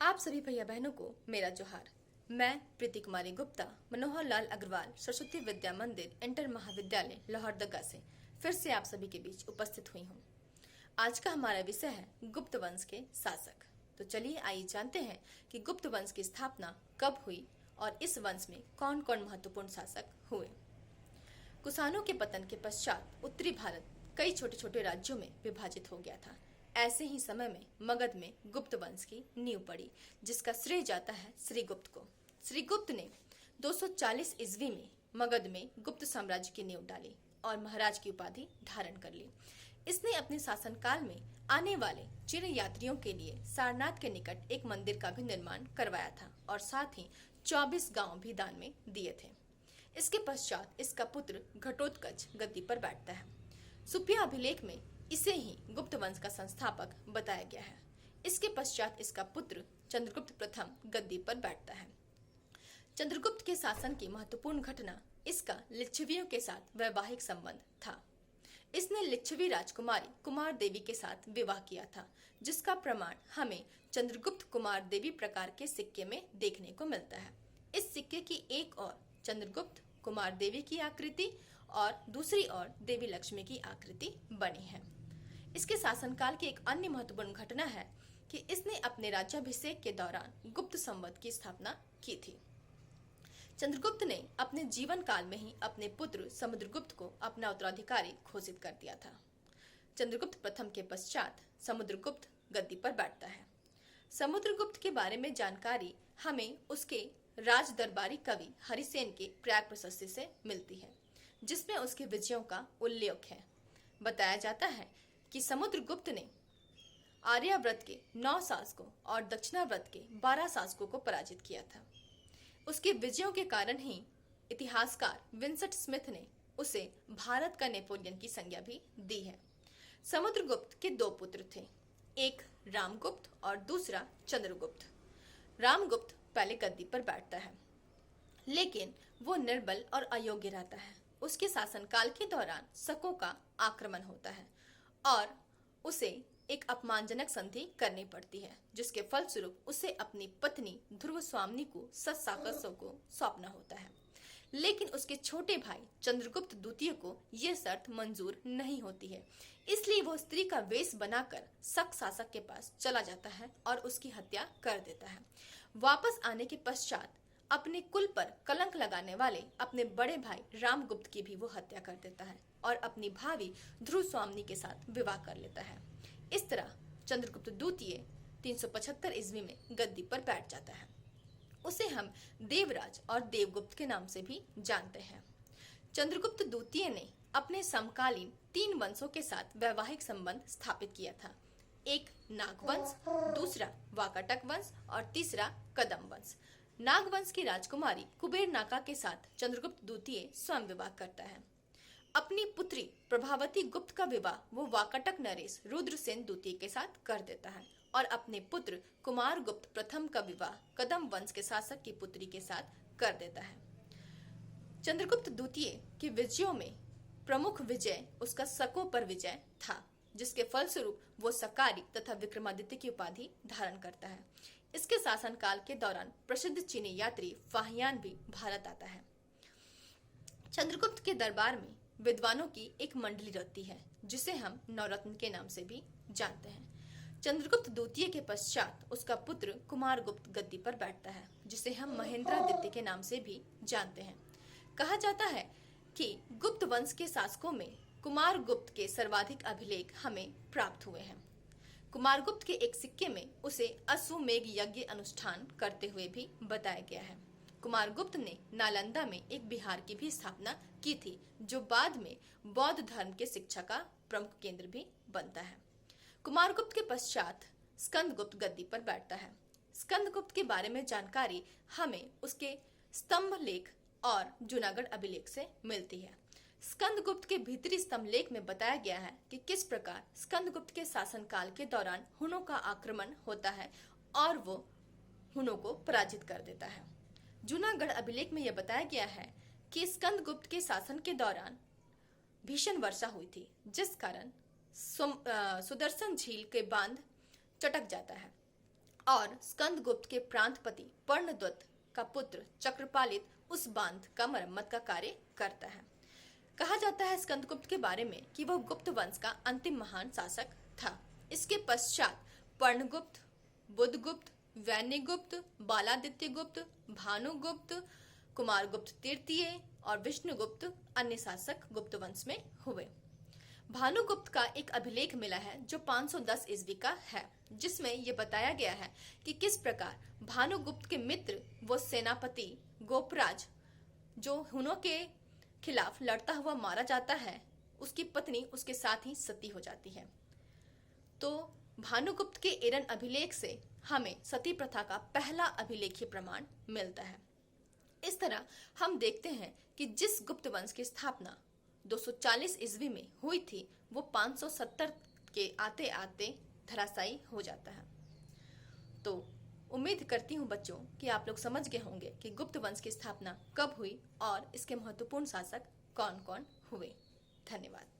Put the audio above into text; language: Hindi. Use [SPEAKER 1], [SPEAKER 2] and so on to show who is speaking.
[SPEAKER 1] आप सभी भैया बहनों को मेरा जोहार। मैं प्रीति कुमारी गुप्ता मनोहर लाल अग्रवाल सरस्वती विद्या मंदिर इंटर महाविद्यालय लोहरदगा से फिर से आप सभी के बीच उपस्थित हुई हूँ। आज का हमारा विषय है गुप्त वंश के शासक। तो चलिए आइए जानते हैं कि गुप्त वंश की स्थापना कब हुई और इस वंश में कौन कौन महत्वपूर्ण शासक हुए। कुषाणों के पतन के पश्चात उत्तरी भारत कई छोटे छोटे राज्यों में विभाजित हो गया था। ऐसे ही समय में मगध में गुप्त वंश की नींव पड़ी, जिसका श्रेय जाता है श्रीगुप्त को। श्रीगुप्त ने 240 ईस्वी में मगध में गुप्त साम्राज्य की नींव डाली और महाराज की उपाधि धारण कर ली। इसने अपने शासनकाल में आने वाले चिर यात्रियों के लिए सारनाथ के निकट एक मंदिर का भी निर्माण करवाया था और साथ ही 24 गांव भी दान में दिए थे। इसके पश्चात इसका पुत्र घटोत्कच गद्दी पर बैठता है। सुप्रिया अभिलेख में इसे ही गुप्त वंश का संस्थापक बताया गया है। इसके पश्चात इसका पुत्र चंद्रगुप्त प्रथम गद्दी पर बैठता है। चंद्रगुप्त के शासन की महत्वपूर्ण घटना इसका लिच्छवियों के साथ वैवाहिक संबंध था। इसने लिच्छवी राजकुमारी कुमार देवी के साथ विवाह किया था, जिसका प्रमाण हमें चंद्रगुप्त कुमार देवी प्रकार के सिक्के में देखने को मिलता है। इस सिक्के की एक ओर चंद्रगुप्त कुमार देवी की आकृति और दूसरी ओर देवी लक्ष्मी की आकृति बनी है। इसके शासनकाल की एक अन्य महत्वपूर्ण घटना है कि इसने अपने राज्याभिषेक के दौरान गुप्त संवत की स्थापना की थी। चंद्रगुप्त ने अपने जीवन काल में ही अपने पुत्र समुद्रगुप्त को अपना उत्तराधिकारी घोषित कर दिया था। चंद्रगुप्त प्रथम के पश्चात समुद्रगुप्त गद्दी पर बैठता है। समुद्रगुप्त के बारे में जानकारी हमें उसके राज दरबारी कवि हरिसेन के प्रयाग प्रशस्ति से मिलती है, जिसमें उसके विजयों का उल्लेख है। बताया जाता है कि समुद्रगुप्त ने आर्याव्रत के 9 शासकों और दक्षिणाव्रत के 12 शासकों को पराजित किया था। उसके विजयों के कारण ही इतिहासकार विंसेंट स्मिथ ने उसे भारत का नेपोलियन की संज्ञा भी दी है। समुद्रगुप्त के 2 पुत्र थे, एक रामगुप्त और दूसरा चंद्रगुप्त। रामगुप्त पहले गद्दी पर बैठता है, लेकिन वो निर्बल और अयोग्य रहता है। उसके शासनकाल के दौरान शकों का आक्रमण होता है और उसे एक अपमानजनक संधि करनी पड़ती है, जिसके फलस्वरूप उसे अपनी पत्नी ध्रुव स्वामिनी को 7 शासकों को सौंपना होता है। लेकिन उसके छोटे भाई चंद्रगुप्त द्वितीय को यह शर्त मंजूर नहीं होती है, इसलिए वो स्त्री का वेश बनाकर शक शासक के पास चला जाता है और उसकी हत्या कर देता है। वापस आने के पश्चात अपने कुल पर कलंक लगाने वाले अपने बड़े भाई रामगुप्त की भी वो हत्या कर देता है और अपनी भावी ध्रुव स्वामिनी के साथ विवाह कर लेता है। इस तरह चंद्रगुप्त द्वितीय 375 ईस्वी में गद्दी पर बैठ जाता है। उसे हम देवराज और देवगुप्त के नाम से भी जानते हैं। चंद्रगुप्त द्वितीय ने अपने समकालीन 3 वंशों के साथ वैवाहिक संबंध स्थापित किया था। एक नागवंश, दूसरा वाकाटक वंश और तीसरा कदम वंश। नागवंश की राजकुमारी कुबेर नाका के साथ चंद्रगुप्त द्वितीय स्वयं विवाह करता है। अपनी पुत्री प्रभावती गुप्त का विवाह वो वाकाटक नरेश रुद्रसेन द्वितीय के साथ कर देता है और अपने पुत्र कुमार गुप्त प्रथम का विवाह कदम वंश के शासक की पुत्री के साथ कर देता है। चंद्रगुप्त द्वितीय के विजयों में प्रमुख विजय उसका शकों पर विजय था, जिसके फलस्वरूप वो सकारी तथा विक्रमादित्य की उपाधि धारण करता है। इसके शासनकाल के दौरान प्रसिद्ध चीनी यात्री फाहियान भी भारत आता है। चंद्रगुप्त के दरबार में विद्वानों की एक मंडली रहती है, जिसे हम नवरत्न के नाम से भी जानते हैं। चंद्रगुप्त द्वितीय के पश्चात उसका पुत्र कुमारगुप्त गद्दी पर बैठता है, जिसे हम महेंद्रादित्य के नाम से भी जानते हैं। कहा जाता है कि गुप्त वंश के शासकों में कुमारगुप्त के सर्वाधिक अभिलेख हमें प्राप्त हुए हैं। कुमारगुप्त के एक सिक्के में उसे अश्वमेघ यज्ञ अनुष्ठान करते हुए भी बताया गया है। कुमारगुप्त ने नालंदा में एक विहार की भी स्थापना की थी, जो बाद में बौद्ध धर्म के शिक्षा का प्रमुख केंद्र भी बनता है। कुमारगुप्त के पश्चात स्कंदगुप्त गद्दी पर बैठता है। स्कंदगुप्त के बारे में जानकारी हमें उसके स्तंभ लेख और जूनागढ़ अभिलेख से मिलती है। स्कंदगुप्त के भीतरी स्तंभ लेख में बताया गया है कि किस प्रकार स्कंदगुप्त के शासनकाल के दौरान हुनों का आक्रमण होता है और वो हुनों को पराजित कर देता है। जूनागढ़ अभिलेख में यह बताया गया है कि स्कंदगुप्त के शासन के दौरान भीषण वर्षा हुई थी, जिस कारण सुदर्शन झील के बांध चटक जाता है और स्कंदगुप्त के प्रांतपति पर्णद्वत का पुत्र चक्रपालित उस बांध का मरम्मत का कार्य करता है। कहा जाता है स्कंदगुप्त के बारे में कि वह गुप्त वंश का अंतिम महान शासक था। इसके पश्चात पर्णगुप्त, बुधगुप्त, वैन्यगुप्त, बालादित्य गुप्त, भानुगुप्त, कुमारगुप्त तृतीय और विष्णुगुप्त अन्य शासक गुप्त वंश में हुए। भानुगुप्त का एक अभिलेख मिला है जो 510 ईस्वी का है, जिसमें यह बताया गया है कि किस प्रकार भानुगुप्त के मित्र वो सेनापति गोपराज, जो हुनों के खिलाफ लड़ता हुआ मारा जाता है, उसकी पत्नी उसके साथ ही सती हो जाती है। तो भानुगुप्त के एरन अभिलेख से हमें सती प्रथा का पहला अभिलेखीय प्रमाण मिलता है। इस तरह हम देखते हैं कि जिस गुप्त वंश की स्थापना 240 ईस्वी में हुई थी, वो 570 के आते आते धराशायी हो जाता है। तो उम्मीद करती हूँ बच्चों कि आप लोग समझ गए होंगे कि गुप्त वंश की स्थापना कब हुई और इसके महत्वपूर्ण शासक कौन कौन हुए। धन्यवाद।